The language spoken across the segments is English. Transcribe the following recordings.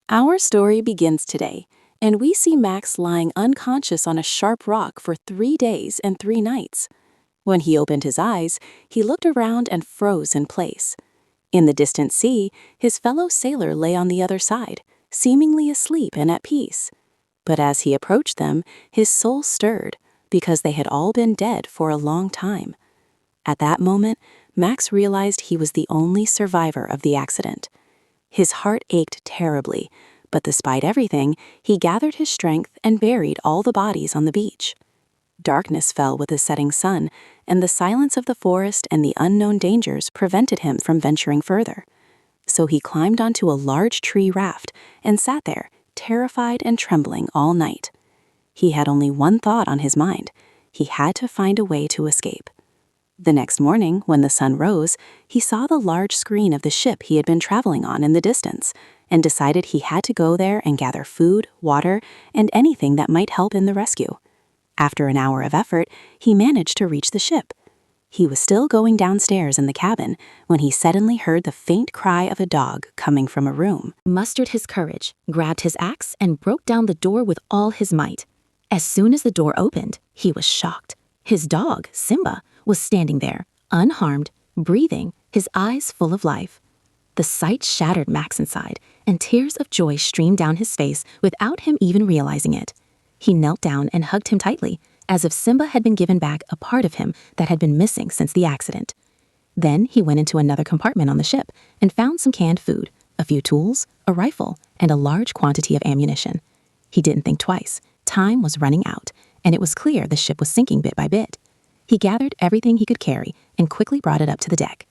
Our story begins today, and we see Max lying unconscious on a sharp rock for 3 days and 3 nights. When he opened his eyes, he looked around and froze in place. In the distant sea, his fellow sailor lay on the other side, seemingly asleep and at peace. But as he approached them, his soul stirred, because they had all been dead for a long time. At that moment, Max realized he was the only survivor of the accident. His heart ached terribly, but despite everything, he gathered his strength and buried all the bodies on the beach. Darkness fell with the setting sun, and the silence of the forest and the unknown dangers prevented him from venturing further. So he climbed onto a large tree raft and sat there, terrified and trembling all night. He had only one thought on his mind: he had to find a way to escape. The next morning, when the sun rose, he saw the large screen of the ship he had been traveling on in the distance, and decided he had to go there and gather food, water, and anything that might help in the rescue. After an hour of effort, he managed to reach the ship. He was still going downstairs in the cabin when he suddenly heard the faint cry of a dog coming from a room. He mustered his courage, grabbed his axe, and broke down the door with all his might. As soon as the door opened, he was shocked. His dog, Simba, was standing there, unharmed, breathing, his eyes full of life. The sight shattered Max inside, and tears of joy streamed down his face without him even realizing it. He knelt down and hugged him tightly, as if Simba had been given back a part of him that had been missing since the accident. Then he went into another compartment on the ship and found some canned food, a few tools, a rifle, and a large quantity of ammunition. He didn't think twice. Time was running out, and it was clear the ship was sinking bit by bit. He gathered everything he could carry and quickly brought it up to the deck.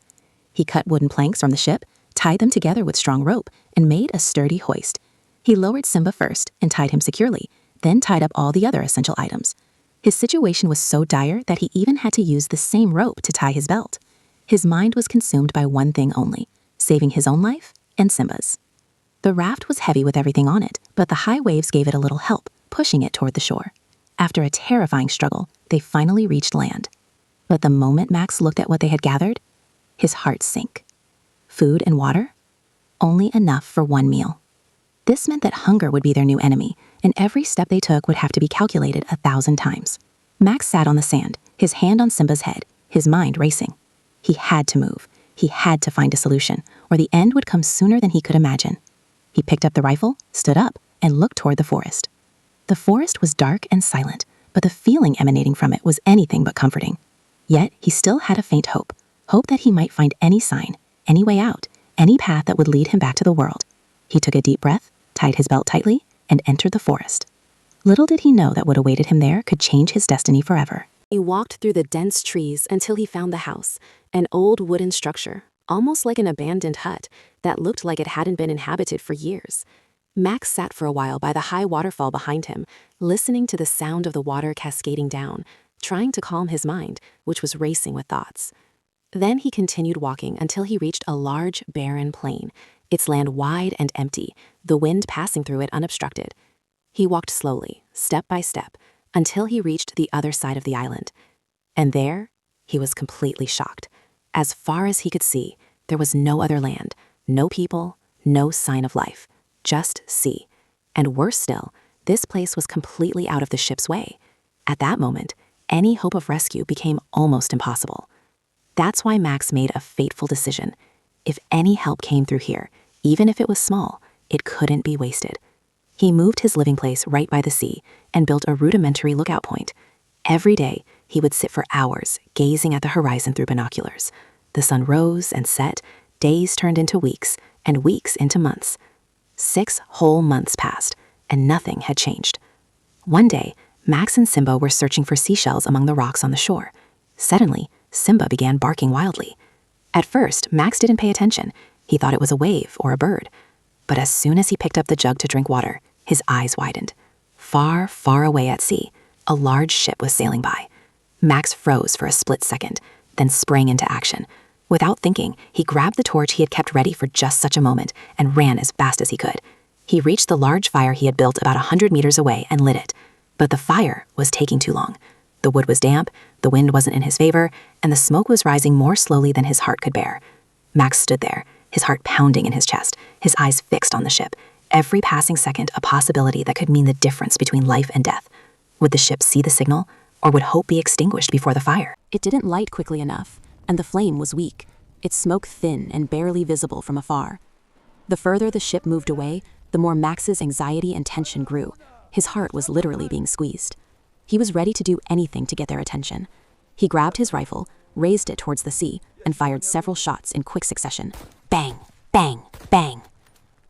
He cut wooden planks from the ship, tied them together with strong rope, and made a sturdy hoist. He lowered Simba first and tied him securely, then tied up all the other essential items. His situation was so dire that he even had to use the same rope to tie his belt. His mind was consumed by one thing only: saving his own life and Simba's. The raft was heavy with everything on it, but the high waves gave it a little help, pushing it toward the shore. After a terrifying struggle, they finally reached land. But the moment Max looked at what they had gathered, his heart sank. Food and water? Only enough for one meal. This meant that hunger would be their new enemy, and every step they took would have to be calculated 1,000 times. Max sat on the sand, his hand on Simba's head, his mind racing. He had to move. He had to find a solution, or the end would come sooner than he could imagine. He picked up the rifle, stood up, and looked toward the forest. The forest was dark and silent, but the feeling emanating from it was anything but comforting. Yet he still had a faint hope that he might find any sign, any way out, any path that would lead him back to the world. He took a deep breath, tied his belt tightly, and entered the forest. Little did he know that what awaited him there could change his destiny forever. He walked through the dense trees until he found the house, an old wooden structure, almost like an abandoned hut, that looked like it hadn't been inhabited for years. Max sat for a while by the high waterfall behind him, listening to the sound of the water cascading down, trying to calm his mind, which was racing with thoughts. Then he continued walking until he reached a large, barren plain, its land wide and empty, the wind passing through it unobstructed. He walked slowly, step by step, until he reached the other side of the island. And there, he was completely shocked. As far as he could see, there was no other land, no people, no sign of life. Just sea. And worse still, this place was completely out of the ship's way. At that moment, any hope of rescue became almost impossible. That's why Max made a fateful decision. If any help came through here, even if it was small, it couldn't be wasted. He moved his living place right by the sea and built a rudimentary lookout point. Every day, he would sit for hours, gazing at the horizon through binoculars. The sun rose and set, days turned into weeks, and weeks into months. 6 whole months passed, and nothing had changed. One day, Max and Simba were searching for seashells among the rocks on the shore. Suddenly, Simba began barking wildly. At first, Max didn't pay attention. He thought it was a wave or a bird. But as soon as he picked up the jug to drink water, his eyes widened. Far, far away at sea, a large ship was sailing by. Max froze for a split second, then sprang into action. Without thinking, he grabbed the torch he had kept ready for just such a moment and ran as fast as he could. He reached the large fire he had built about 100 meters away and lit it. But the fire was taking too long. The wood was damp, the wind wasn't in his favor, and the smoke was rising more slowly than his heart could bear. Max stood there, his heart pounding in his chest, his eyes fixed on the ship, Every passing second a possibility that could mean the difference between life and death. Would the ship see the signal, or would hope be extinguished before the fire? It didn't light quickly enough, and the flame was weak, its smoke thin and barely visible from afar. The further the ship moved away, the more Max's anxiety and tension grew. His heart was literally being squeezed. He was ready to do anything to get their attention. He grabbed his rifle, raised it towards the sea, and fired several shots in quick succession. Bang, bang, bang.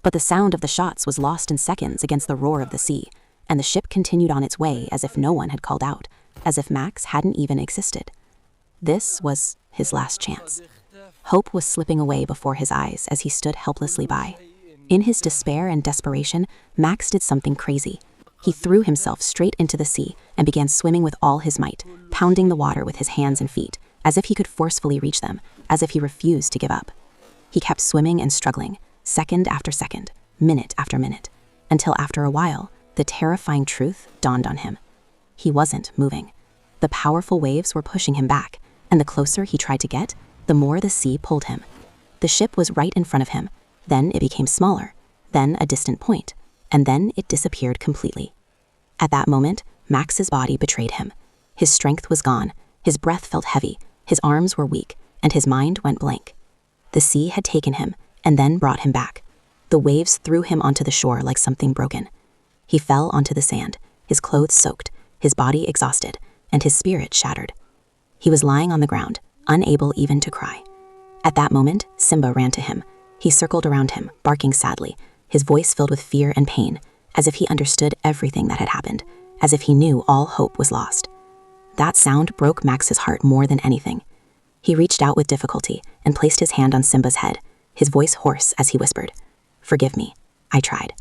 But the sound of the shots was lost in seconds against the roar of the sea, and the ship continued on its way as if no one had called out, as if Max hadn't even existed. This was his last chance. Hope was slipping away before his eyes as he stood helplessly by. In his despair and desperation, Max did something crazy. He threw himself straight into the sea and began swimming with all his might, pounding the water with his hands and feet, as if he could forcefully reach them, as if he refused to give up. He kept swimming and struggling, second after second, minute after minute, until after a while, the terrifying truth dawned on him. He wasn't moving. The powerful waves were pushing him back, and the closer he tried to get, the more the sea pulled him. The ship was right in front of him, then it became smaller, then a distant point, and then it disappeared completely. At that moment, Max's body betrayed him. His strength was gone, his breath felt heavy, his arms were weak, and his mind went blank. The sea had taken him, and then brought him back. The waves threw him onto the shore like something broken. He fell onto the sand, his clothes soaked, his body exhausted, and his spirit shattered. He was lying on the ground, unable even to cry. At that moment, Simba ran to him. He circled around him, barking sadly, his voice filled with fear and pain, as if he understood everything that had happened, as if he knew all hope was lost. That sound broke Max's heart more than anything. He reached out with difficulty and placed his hand on Simba's head, his voice hoarse as he whispered, "Forgive me, I tried."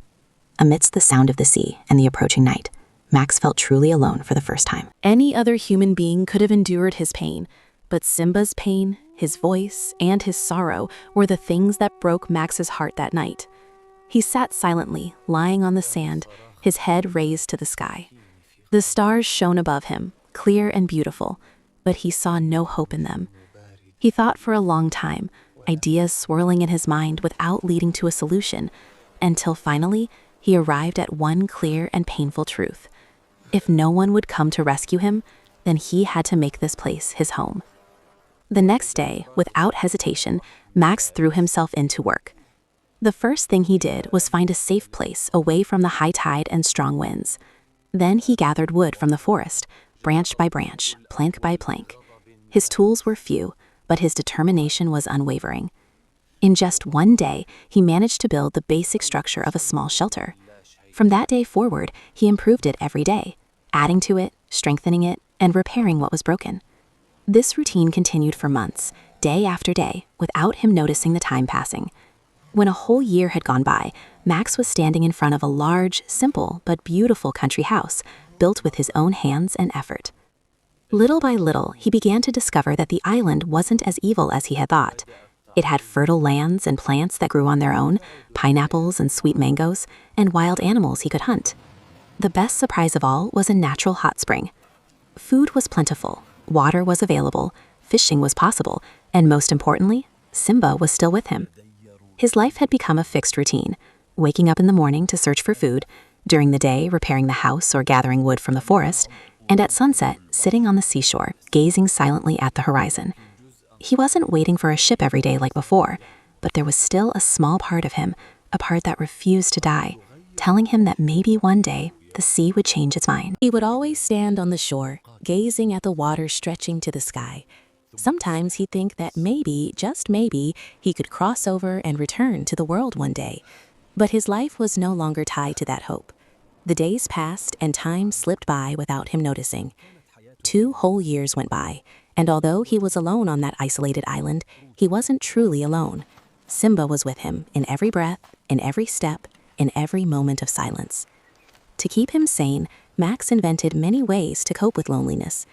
Amidst the sound of the sea and the approaching night, Max felt truly alone for the first time. Any other human being could have endured his pain, but Simba's pain, his voice, and his sorrow were the things that broke Max's heart that night. He sat silently, lying on the sand, his head raised to the sky. The stars shone above him, clear and beautiful, but he saw no hope in them. He thought for a long time, ideas swirling in his mind without leading to a solution, until finally he arrived at one clear and painful truth. If no one would come to rescue him, then he had to make this place his home. The next day, without hesitation, Max threw himself into work. The first thing he did was find a safe place away from the high tide and strong winds. Then he gathered wood from the forest, branch by branch, plank by plank. His tools were few, but his determination was unwavering. In just one day, he managed to build the basic structure of a small shelter. From that day forward, he improved it every day, adding to it, strengthening it, and repairing what was broken. This routine continued for months, day after day, without him noticing the time passing. When a whole year had gone by, Max was standing in front of a large, simple, but beautiful country house, built with his own hands and effort. Little by little, he began to discover that the island wasn't as evil as he had thought. It had fertile lands and plants that grew on their own, pineapples and sweet mangoes, and wild animals he could hunt. The best surprise of all was a natural hot spring. Food was plentiful, water was available, fishing was possible, and most importantly, Simba was still with him. His life had become a fixed routine, waking up in the morning to search for food, during the day repairing the house or gathering wood from the forest, and at sunset sitting on the seashore, gazing silently at the horizon. He wasn't waiting for a ship every day like before, but there was still a small part of him, a part that refused to die, telling him that maybe one day the sea would change its mind. He would always stand on the shore, gazing at the water stretching to the sky. Sometimes he'd think that maybe, just maybe, he could cross over and return to the world one day. But his life was no longer tied to that hope. The days passed and time slipped by without him noticing. 2 whole years went by, and although he was alone on that isolated island, he wasn't truly alone. Simba was with him in every breath, in every step, in every moment of silence. To keep him sane, Max invented many ways to cope with loneliness.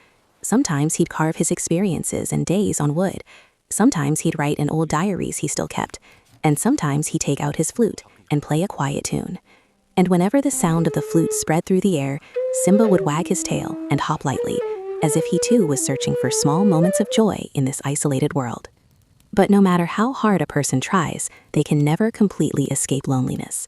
Sometimes he'd carve his experiences and days on wood. Sometimes he'd write in old diaries he still kept. And sometimes he'd take out his flute and play a quiet tune. And whenever the sound of the flute spread through the air, Simba would wag his tail and hop lightly, as if he too was searching for small moments of joy in this isolated world. But no matter how hard a person tries, they can never completely escape loneliness.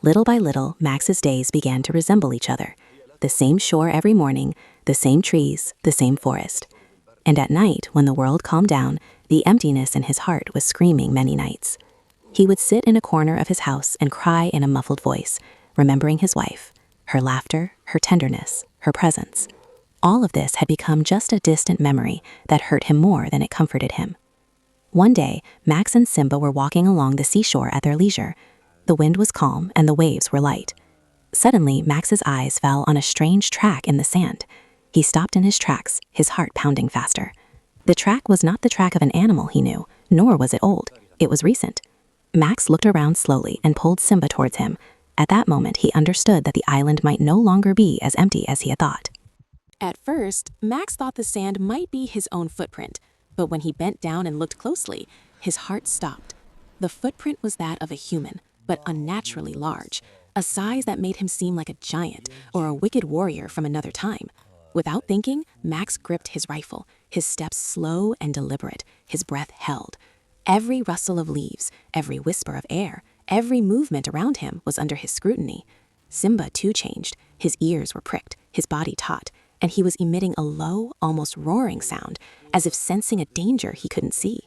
Little by little, Max's days began to resemble each other. The same shore every morning, the same trees, the same forest. And at night, when the world calmed down, the emptiness in his heart was screaming many nights. He would sit in a corner of his house and cry in a muffled voice, remembering his wife, her laughter, her tenderness, her presence. All of this had become just a distant memory that hurt him more than it comforted him. One day, Max and Simba were walking along the seashore at their leisure. The wind was calm and the waves were light. Suddenly, Max's eyes fell on a strange track in the sand. He stopped in his tracks, his heart pounding faster. The track was not the track of an animal he knew, nor was it old. It was recent. Max looked around slowly and pulled Simba towards him. At that moment, he understood that the island might no longer be as empty as he had thought. At first, Max thought the sand might be his own footprint, but when he bent down and looked closely, his heart stopped. The footprint was that of a human, but unnaturally large, a size that made him seem like a giant or a wicked warrior from another time. Without thinking, Max gripped his rifle, his steps slow and deliberate, his breath held. Every rustle of leaves, every whisper of air, every movement around him was under his scrutiny. Simba too changed. His ears were pricked, his body taut, and he was emitting a low, almost roaring sound, as if sensing a danger he couldn't see.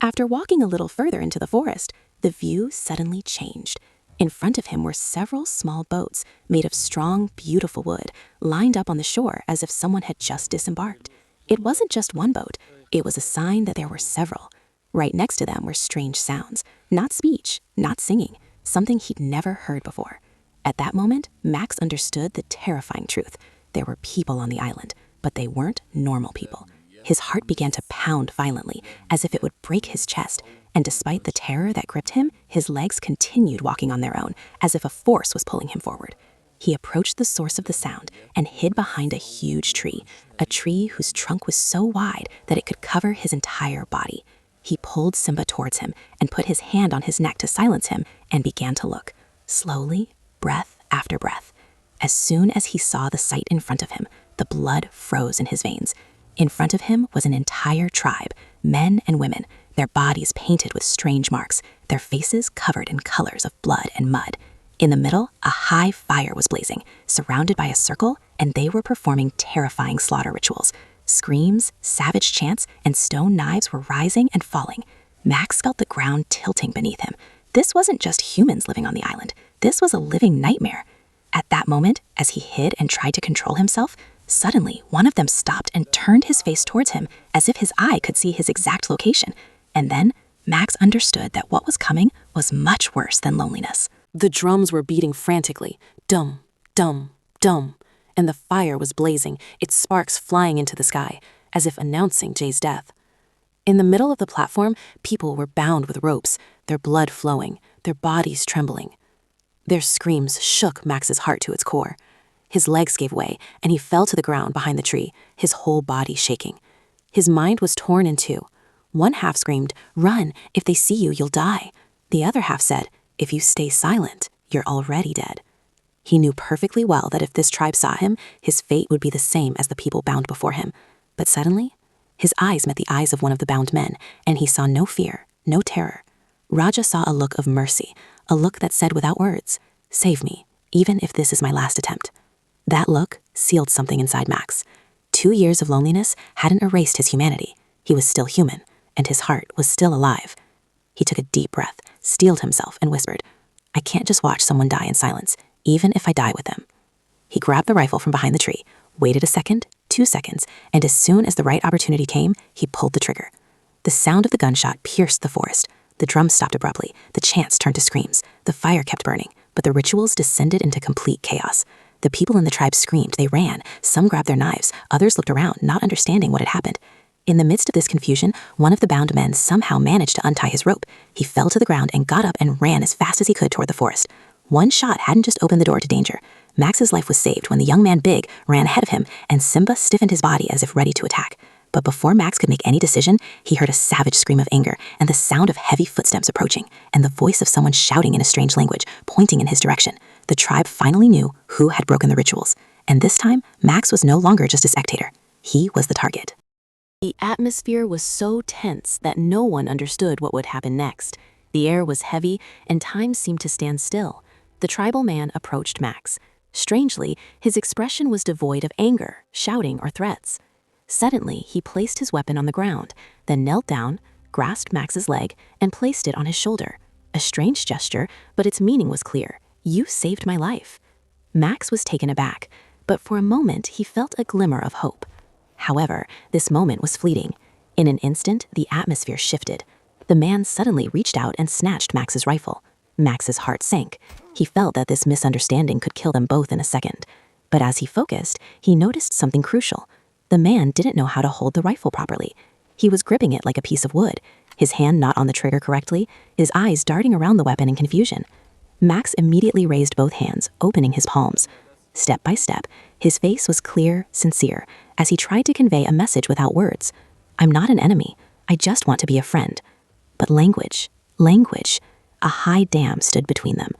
After walking a little further into the forest, the view suddenly changed. In front of him were several small boats made of strong, beautiful wood, lined up on the shore as if someone had just disembarked. It wasn't just one boat, it was a sign that there were several. Right next to them were strange sounds, not speech, not singing, something he'd never heard before. At that moment, Max understood the terrifying truth. There were people on the island, but they weren't normal people. His heart began to pound violently, as if it would break his chest, and despite the terror that gripped him, his legs continued walking on their own, as if a force was pulling him forward. He approached the source of the sound and hid behind a huge tree, a tree whose trunk was so wide that it could cover his entire body. He pulled Simba towards him and put his hand on his neck to silence him and began to look, slowly, breath after breath. As soon as he saw the sight in front of him, the blood froze in his veins. In front of him was an entire tribe, men and women, their bodies painted with strange marks, their faces covered in colors of blood and mud. In the middle, a high fire was blazing, surrounded by a circle, and they were performing terrifying slaughter rituals. Screams, savage chants, and stone knives were rising and falling. Max felt the ground tilting beneath him. This wasn't just humans living on the island. This was a living nightmare. At that moment, as he hid and tried to control himself, suddenly one of them stopped and turned his face towards him as if his eye could see his exact location. And then, Max understood that what was coming was much worse than loneliness. The drums were beating frantically, dum, dum, dum, and the fire was blazing, its sparks flying into the sky, as if announcing Jay's death. In the middle of the platform, people were bound with ropes, their blood flowing, their bodies trembling. Their screams shook Max's heart to its core. His legs gave way, and he fell to the ground behind the tree, his whole body shaking. His mind was torn in two. One half screamed, "Run, if they see you, you'll die." The other half said, "If you stay silent, you're already dead." He knew perfectly well that if this tribe saw him, his fate would be the same as the people bound before him. But suddenly, his eyes met the eyes of one of the bound men, and he saw no fear, no terror. Raja saw a look of mercy, a look that said without words, "Save me, even if this is my last attempt." That look sealed something inside Max. 2 years of loneliness hadn't erased his humanity. He was still human, and his heart was still alive. He took a deep breath, steeled himself, and whispered, "I can't just watch someone die in silence, even if I die with them." He grabbed the rifle from behind the tree, waited a second, 2 seconds, and as soon as the right opportunity came, he pulled the trigger. The sound of the gunshot pierced the forest. The drums stopped abruptly, the chants turned to screams, the fire kept burning, but the rituals descended into complete chaos. The people in the tribe screamed, they ran, some grabbed their knives, others looked around, not understanding what had happened. In the midst of this confusion, one of the bound men somehow managed to untie his rope. He fell to the ground and got up and ran as fast as he could toward the forest. One shot hadn't just opened the door to danger. Max's life was saved when the young man Big ran ahead of him and Simba stiffened his body as if ready to attack. But before Max could make any decision, he heard a savage scream of anger and the sound of heavy footsteps approaching and the voice of someone shouting in a strange language, pointing in his direction. The tribe finally knew who had broken the rituals. And this time, Max was no longer just a spectator. He was the target. The atmosphere was so tense that no one understood what would happen next. The air was heavy, and time seemed to stand still. The tribal man approached Max. Strangely, his expression was devoid of anger, shouting, or threats. Suddenly, he placed his weapon on the ground, then knelt down, grasped Max's leg, and placed it on his shoulder. A strange gesture, but its meaning was clear. "You saved my life." Max was taken aback, but for a moment he felt a glimmer of hope. However, this moment was fleeting. In an instant, the atmosphere shifted. The man suddenly reached out and snatched Max's rifle. Max's heart sank. He felt that this misunderstanding could kill them both in a second. But as he focused, he noticed something crucial. The man didn't know how to hold the rifle properly. He was gripping it like a piece of wood, his hand not on the trigger correctly, his eyes darting around the weapon in confusion. Max immediately raised both hands, opening his palms. Step by step, his face was clear, sincere, as he tried to convey a message without words. "I'm not an enemy. I just want to be a friend." But language. A high dam stood between them.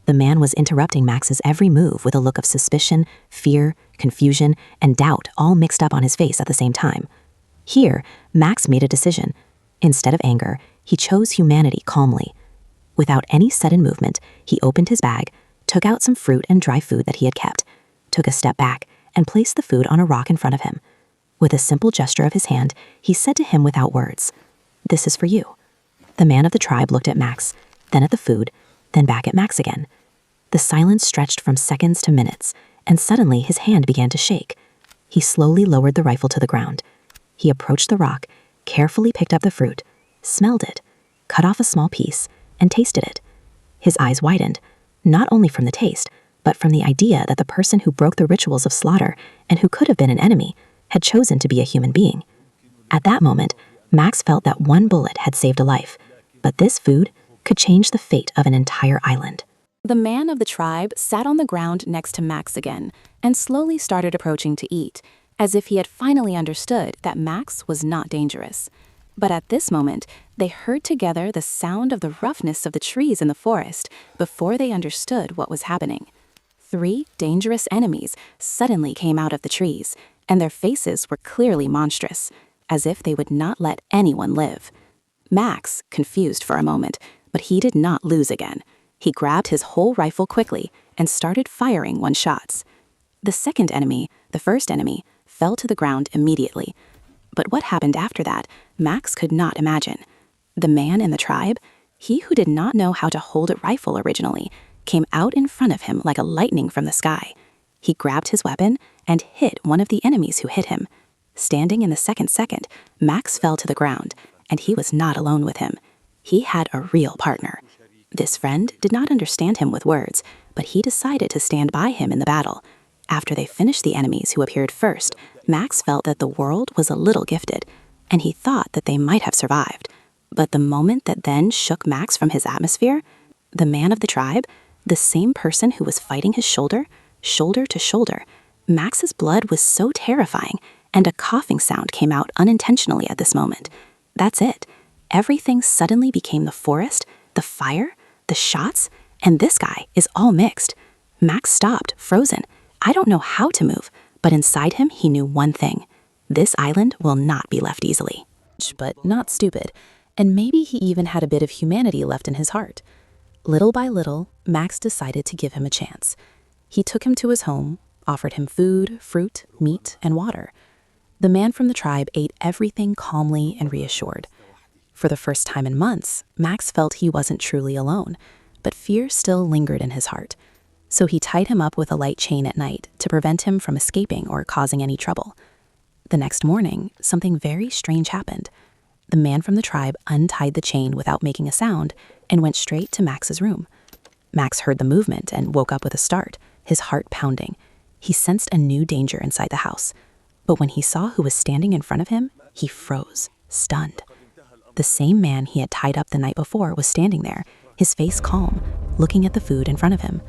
The man was interrupting Max's every move with a look of suspicion, fear, confusion, and doubt all mixed up on his face at the same time. Here, Max made a decision. Instead of anger, he chose humanity calmly. Without any sudden movement, he opened his bag, took out some fruit and dry food that he had kept, took a step back, and placed the food on a rock in front of him. With a simple gesture of his hand, he said to him without words, "This is for you." The man of the tribe looked at Max, then at the food, then back at Max again. The silence stretched from seconds to minutes, and suddenly his hand began to shake. He slowly lowered the rifle to the ground. He approached the rock, carefully picked up the fruit, smelled it, cut off a small piece, and tasted it. His eyes widened, not only from the taste, but from the idea that the person who broke the rituals of slaughter and who could have been an enemy had chosen to be a human being. At that moment, Max felt that one bullet had saved a life, but this food could change the fate of an entire island. The man of the tribe sat on the ground next to Max again and slowly started approaching to eat, as if he had finally understood that Max was not dangerous. But at this moment, they heard together the sound of the roughness of the trees in the forest before they understood what was happening. 3 dangerous enemies suddenly came out of the trees, and their faces were clearly monstrous, as if they would not let anyone live. Max, confused for a moment, but he did not lose again. He grabbed his whole rifle quickly and started firing 1 shots. The second enemy, the first enemy, fell to the ground immediately. But what happened after that, Max could not imagine. The man in the tribe, he who did not know how to hold a rifle originally, came out in front of him like a lightning from the sky. He grabbed his weapon and hit one of the enemies who hit him. Standing in the second, Max fell to the ground, and he was not alone with him. He had a real partner. This friend did not understand him with words, but he decided to stand by him in the battle. After they finished the enemies who appeared first, Max felt that the world was a little gifted, and he thought that they might have survived. But the moment that then shook Max from his atmosphere, the man of the tribe, the same person who was fighting his shoulder to shoulder, Max's blood was so terrifying, and a coughing sound came out unintentionally at this moment. That's it. Everything suddenly became the forest, the fire, the shots, and this guy is all mixed. Max stopped, frozen. I don't know how to move, but inside him he knew one thing. This island will not be left easily. But not stupid, and maybe he even had a bit of humanity left in his heart. Little by little, Max decided to give him a chance. He took him to his home, offered him food, fruit, meat, and water. The man from the tribe ate everything calmly and reassured. For the first time in months, Max felt he wasn't truly alone, but fear still lingered in his heart. So he tied him up with a light chain at night to prevent him from escaping or causing any trouble. The next morning, something very strange happened. The man from the tribe untied the chain without making a sound and went straight to Max's room. Max heard the movement and woke up with a start, his heart pounding. He sensed a new danger inside the house. But when he saw who was standing in front of him, he froze, stunned. The same man he had tied up the night before was standing there, his face calm, looking at the food in front of him.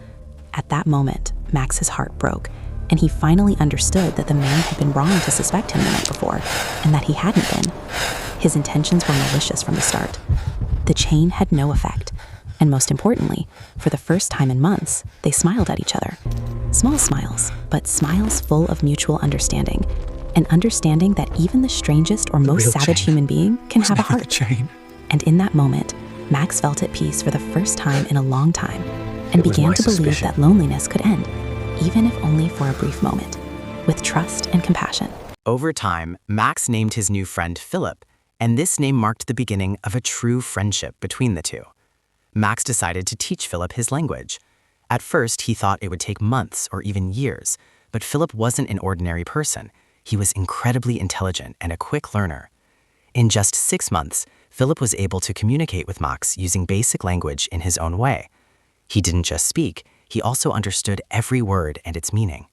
At that moment, Max's heart broke, and he finally understood that the man had been wrong to suspect him the night before, and that he hadn't been. His intentions were malicious from the start. The chain had no effect, and most importantly, for the first time in months, they smiled at each other. Small smiles, but smiles full of mutual understanding, an understanding that even the strangest or most savage human being can have a heart. And in that moment, Max felt at peace for the first time in a long time, and began to believe that loneliness could end, even if only for a brief moment, with trust and compassion. Over time, Max named his new friend Philip, and this name marked the beginning of a true friendship between the two. Max decided to teach Philip his language. At first, he thought it would take months or even years, but Philip wasn't an ordinary person. He was incredibly intelligent and a quick learner. In just 6 months, Philip was able to communicate with Max using basic language in his own way. He didn't just speak, he also understood every word and its meaning.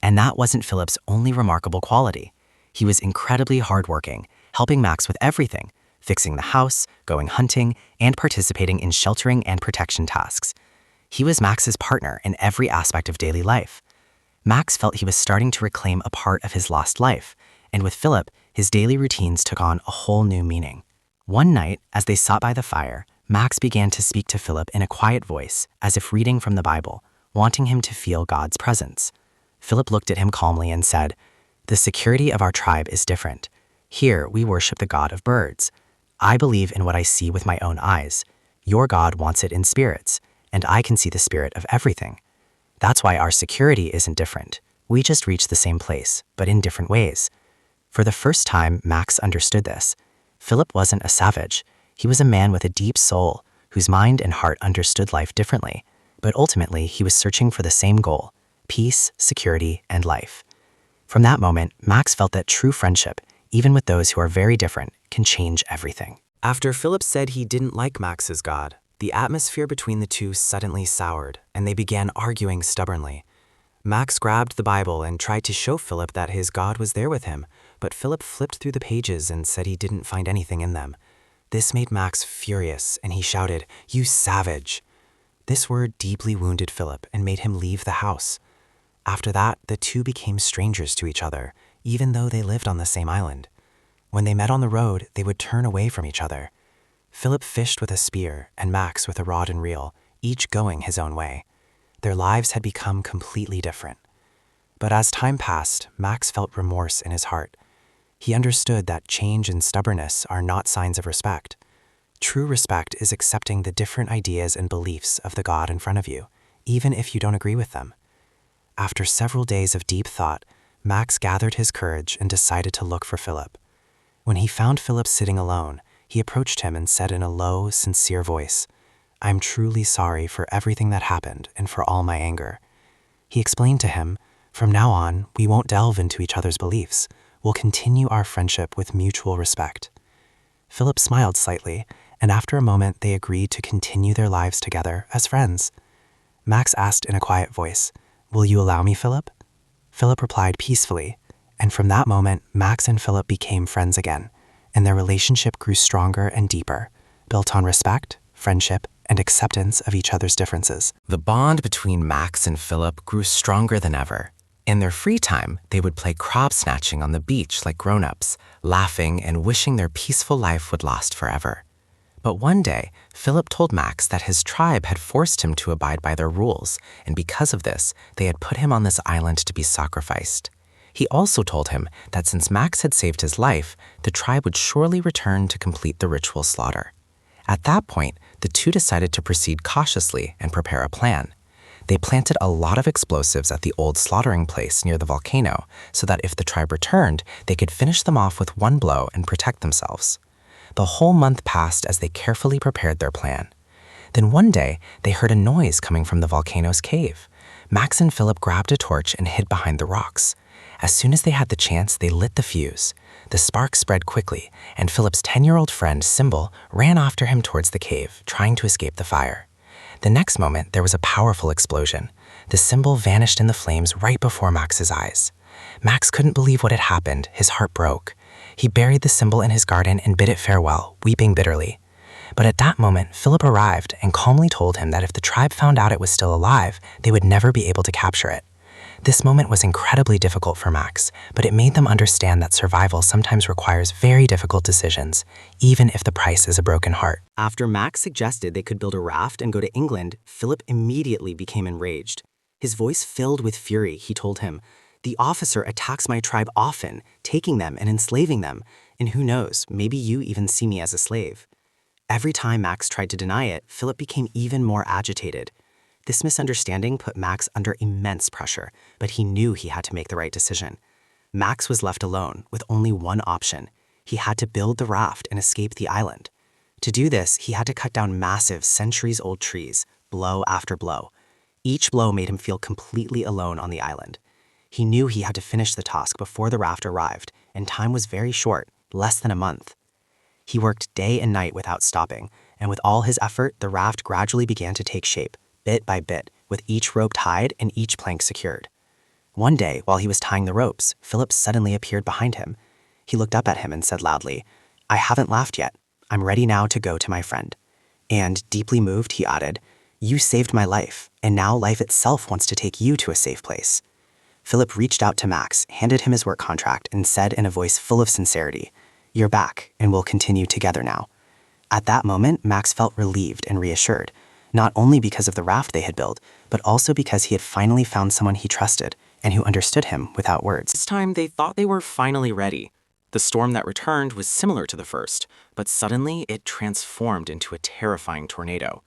And that wasn't Philip's only remarkable quality. He was incredibly hardworking, helping Max with everything, fixing the house, going hunting, and participating in sheltering and protection tasks. He was Max's partner in every aspect of daily life. Max felt he was starting to reclaim a part of his lost life, and with Philip, his daily routines took on a whole new meaning. One night, as they sat by the fire, Max began to speak to Philip in a quiet voice, as if reading from the Bible, wanting him to feel God's presence. Philip looked at him calmly and said, "The security of our tribe is different. Here, we worship the God of birds. I believe in what I see with my own eyes. Your God wants it in spirits, and I can see the spirit of everything. That's why our security isn't different. We just reach the same place, but in different ways." For the first time, Max understood this. Philip wasn't a savage. He was a man with a deep soul, whose mind and heart understood life differently, but ultimately he was searching for the same goal: peace, security, and life. From that moment, Max felt that true friendship, even with those who are very different, can change everything. After Philip said he didn't like Max's God, the atmosphere between the two suddenly soured, and they began arguing stubbornly. Max grabbed the Bible and tried to show Philip that his God was there with him, but Philip flipped through the pages and said he didn't find anything in them. This made Max furious, and he shouted, "You savage!" This word deeply wounded Philip and made him leave the house. After that, the two became strangers to each other, even though they lived on the same island. When they met on the road, they would turn away from each other. Philip fished with a spear and Max with a rod and reel, each going his own way. Their lives had become completely different. But as time passed, Max felt remorse in his heart. He understood that change and stubbornness are not signs of respect. True respect is accepting the different ideas and beliefs of the God in front of you, even if you don't agree with them. After several days of deep thought, Max gathered his courage and decided to look for Philip. When he found Philip sitting alone, he approached him and said in a low, sincere voice, "I'm truly sorry for everything that happened and for all my anger." He explained to him, "From now on, we won't delve into each other's beliefs. We'll continue our friendship with mutual respect." Philip smiled slightly, and after a moment they agreed to continue their lives together as friends. Max asked in a quiet voice, "Will you allow me, Philip?" Philip replied peacefully, and from that moment, Max and Philip became friends again, and their relationship grew stronger and deeper, built on respect, friendship, and acceptance of each other's differences. The bond between Max and Philip grew stronger than ever. In their free time, they would play crab snatching on the beach like grown-ups, laughing and wishing their peaceful life would last forever. But one day, Philip told Max that his tribe had forced him to abide by their rules, and because of this, they had put him on this island to be sacrificed. He also told him that since Max had saved his life, the tribe would surely return to complete the ritual slaughter. At that point, the two decided to proceed cautiously and prepare a plan. They planted a lot of explosives at the old slaughtering place near the volcano so that if the tribe returned, they could finish them off with one blow and protect themselves. The whole month passed as they carefully prepared their plan. Then one day, they heard a noise coming from the volcano's cave. Max and Philip grabbed a torch and hid behind the rocks. As soon as they had the chance, they lit the fuse. The spark spread quickly, and Philip's 10-year-old friend, Symbol, ran after him towards the cave, trying to escape the fire. The next moment, there was a powerful explosion. The Symbol vanished in the flames right before Max's eyes. Max couldn't believe what had happened. His heart broke. He buried the Symbol in his garden and bid it farewell, weeping bitterly. But at that moment, Philip arrived and calmly told him that if the tribe found out it was still alive, they would never be able to capture it. This moment was incredibly difficult for Max, but it made them understand that survival sometimes requires very difficult decisions, even if the price is a broken heart. After Max suggested they could build a raft and go to England, Philip immediately became enraged. His voice filled with fury. He told him, "The officer attacks my tribe often, taking them and enslaving them, and who knows, maybe you even see me as a slave." Every time Max tried to deny it, Philip became even more agitated. This misunderstanding put Max under immense pressure, but he knew he had to make the right decision. Max was left alone with only one option. He had to build the raft and escape the island. To do this, he had to cut down massive, centuries-old trees, blow after blow. Each blow made him feel completely alone on the island. He knew he had to finish the task before the raft arrived, and time was very short, less than a month. He worked day and night without stopping, and with all his effort, the raft gradually began to take shape, bit by bit, with each rope tied and each plank secured. One day, while he was tying the ropes, Philip suddenly appeared behind him. He looked up at him and said loudly, "I haven't laughed yet. I'm ready now to go to my friend." And, deeply moved, he added, "You saved my life, and now life itself wants to take you to a safe place." Philip reached out to Max, handed him his work contract, and said in a voice full of sincerity, "You're back, and we'll continue together now." At that moment, Max felt relieved and reassured, not only because of the raft they had built, but also because he had finally found someone he trusted and who understood him without words. This time, they thought they were finally ready. The storm that returned was similar to the first, but suddenly it transformed into a terrifying tornado.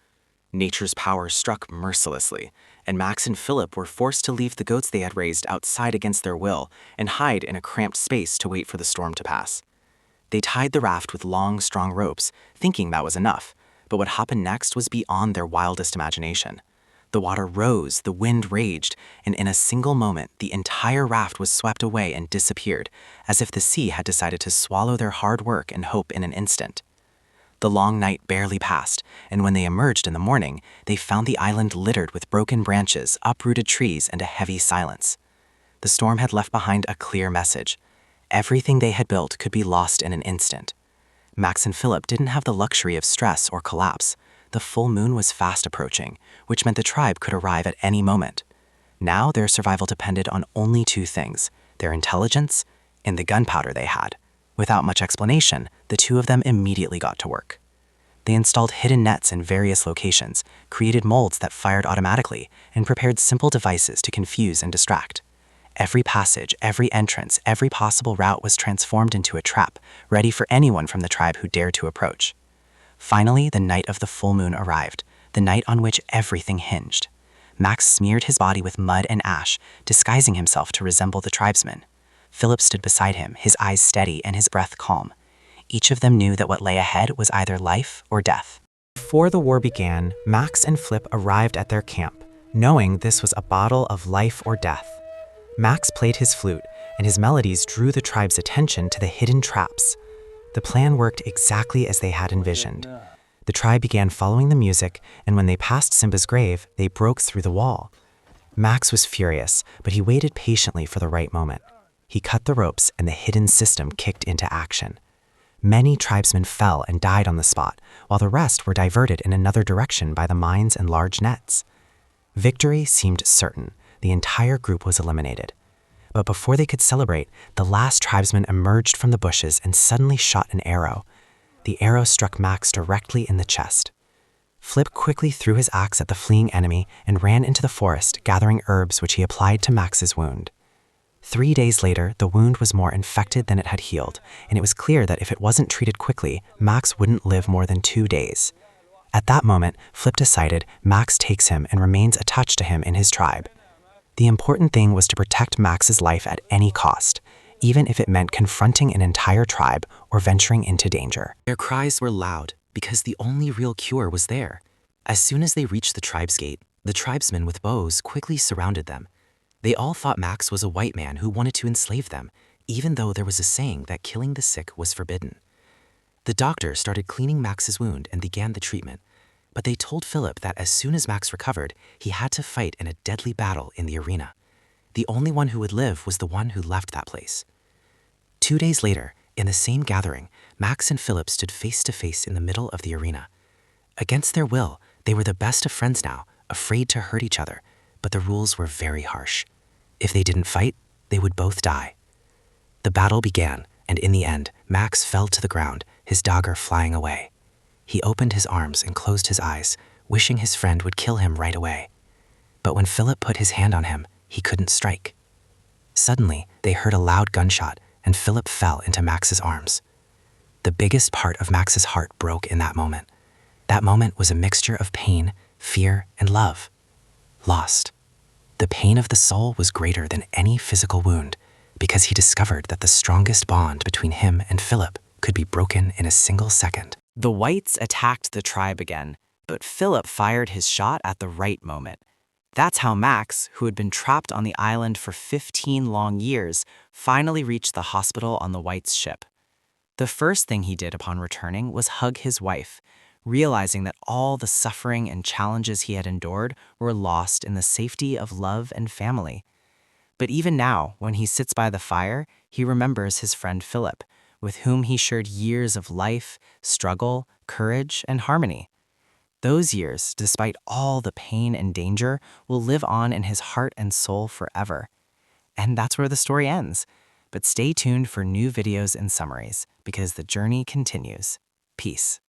Nature's power struck mercilessly, and Max and Philip were forced to leave the goats they had raised outside against their will and hide in a cramped space to wait for the storm to pass. They tied the raft with long, strong ropes, thinking that was enough, but what happened next was beyond their wildest imagination. The water rose, the wind raged, and in a single moment, the entire raft was swept away and disappeared, as if the sea had decided to swallow their hard work and hope in an instant. The long night barely passed, and when they emerged in the morning, they found the island littered with broken branches, uprooted trees, and a heavy silence. The storm had left behind a clear message. Everything they had built could be lost in an instant. Max and Philip didn't have the luxury of stress or collapse. The full moon was fast approaching, which meant the tribe could arrive at any moment. Now their survival depended on only two things: their intelligence and the gunpowder they had. Without much explanation, the two of them immediately got to work. They installed hidden nets in various locations, created molds that fired automatically, and prepared simple devices to confuse and distract. Every passage, every entrance, every possible route was transformed into a trap, ready for anyone from the tribe who dared to approach. Finally, the night of the full moon arrived, the night on which everything hinged. Max smeared his body with mud and ash, disguising himself to resemble the tribesmen. Philip stood beside him, his eyes steady and his breath calm. Each of them knew that what lay ahead was either life or death. Before the war began, Max and Flip arrived at their camp, knowing this was a battle of life or death. Max played his flute, and his melodies drew the tribe's attention to the hidden traps. The plan worked exactly as they had envisioned. The tribe began following the music, and when they passed Simba's grave, they broke through the wall. Max was furious, but he waited patiently for the right moment. He cut the ropes, and the hidden system kicked into action. Many tribesmen fell and died on the spot, while the rest were diverted in another direction by the mines and large nets. Victory seemed certain. The entire group was eliminated. But before they could celebrate, the last tribesman emerged from the bushes and suddenly shot an arrow. The arrow struck Max directly in the chest. Flip quickly threw his axe at the fleeing enemy and ran into the forest, gathering herbs which he applied to Max's wound. 3 days later, the wound was more infected than it had healed, and it was clear that if it wasn't treated quickly, Max wouldn't live more than 2 days. At that moment, Flip decided Max takes him and remains attached to him in his tribe. The important thing was to protect Max's life at any cost, even if it meant confronting an entire tribe or venturing into danger. Their cries were loud because the only real cure was there. As soon as they reached the tribe's gate, the tribesmen with bows quickly surrounded them. They all thought Max was a white man who wanted to enslave them, even though there was a saying that killing the sick was forbidden. The doctor started cleaning Max's wound and began the treatment, but they told Philip that as soon as Max recovered, he had to fight in a deadly battle in the arena. The only one who would live was the one who left that place. 2 days later, in the same gathering, Max and Philip stood face to face in the middle of the arena. Against their will, they were the best of friends now, afraid to hurt each other, but the rules were very harsh. If they didn't fight, they would both die. The battle began, and in the end, Max fell to the ground, his dagger flying away. He opened his arms and closed his eyes, wishing his friend would kill him right away. But when Philip put his hand on him, he couldn't strike. Suddenly, they heard a loud gunshot, and Philip fell into Max's arms. The biggest part of Max's heart broke in that moment. That moment was a mixture of pain, fear, and love. lost. The pain of the soul was greater than any physical wound, because he discovered that the strongest bond between him and Philip could be broken in a single second. The whites attacked the tribe again, but Philip fired his shot at the right moment. That's how Max, who had been trapped on the island for 15 long years, finally reached the hospital on the whites' ship. The first thing he did upon returning was hug his wife, realizing that all the suffering and challenges he had endured were lost in the safety of love and family. But even now, when he sits by the fire, he remembers his friend Philip, with whom he shared years of life, struggle, courage, and harmony. Those years, despite all the pain and danger, will live on in his heart and soul forever. And that's where the story ends. But stay tuned for new videos and summaries, because the journey continues. Peace.